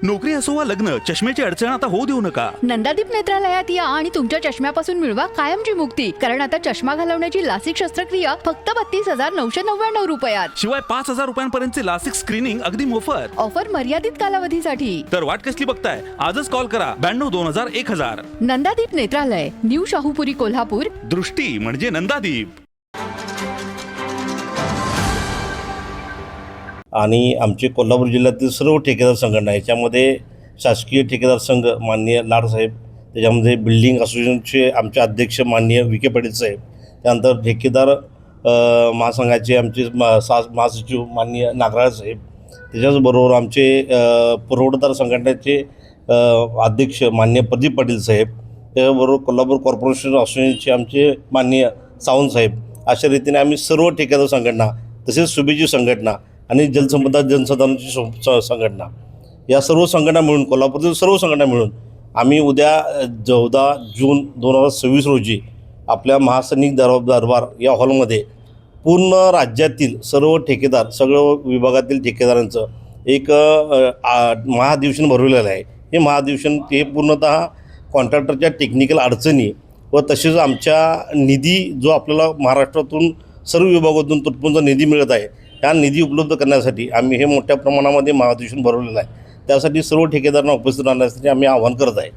नोकरी असो वा लग्न, चष्म्याची अडचण आता होऊ देऊ नका. नंदादीप नेत्रालयात या आणि तुमच्या चष्म्यापासून मिळवा कायमची मुक्ती. कारण आता चष्मा घालवण्याची लासिक शस्त्रक्रिया फक्त 32,999 रुपयात. शिवाय 5,000 रुपयांपर्यंतचे लासिक स्क्रीनिंग अगदी मोफत. ऑफर मर्यादित कालावधीसाठी. तर वाट कसली बघताय, आजच कॉल करा 92-2000-1000. नंदादीप नेत्रालय, न्यू शाहूपुरी, कोल्हापूर. दृष्टी म्हणजे नंदादीप. आणि आमचे कोल्हापूर जिल्ह्यातील सर्व ठेकेदार संघटना, याच्यामध्ये शासकीय ठेकेदार संघ माननीय लाडसाहेब, त्याच्यामध्ये बिल्डिंग असोसिएशनचे आमचे अध्यक्ष माननीय विखे पाटील साहेब, त्यानंतर ठेकेदार महासंघाचे आमचे महासचिव माननीय नागराज साहेब, त्याच्याचबरोबर आमचे पुरवठादार संघटनेचे अध्यक्ष माननीय प्रदीप पाटील साहेब, त्याच्याबरोबर कोल्हापूर कॉर्पोरेशन असोसिएशनचे आमचे माननीय सावंत साहेब, अशा रीतीने आम्ही सर्व ठेकेदार संघटना, तसेच सुभेची संघटना आणि जलसंपदा जनसाधारणाची संघटना, या सर्व संघटना मिळून, कोल्हापूरतील सर्व संघटना मिळून आम्ही उद्या 14 जून 2026 रोजी आपल्या महासैनिक दरबार या हॉलमध्ये पूर्ण राज्यातील सर्व ठेकेदार, सगळं विभागातील ठेकेदारांचं एक महाधिवेशन भरवलेलं आहे. हे महाधिवेशन हे पूर्णतः कॉन्ट्रॅक्टरच्या टेक्निकल अडचणी व तसेच आमच्या निधी जो आपल्याला महाराष्ट्रातून सर्व विभागातून तुटपुंज निधी मिळत आहे, ह्या निधी उपलब्ध करण्यासाठी आम्ही हे मोठ्या प्रमाणामध्ये महाधिवेशन भरवलेलं आहे. त्यासाठी सर्व ठेकेदारांना उपस्थित राहण्यासाठी आम्ही आवाहन करत आहे.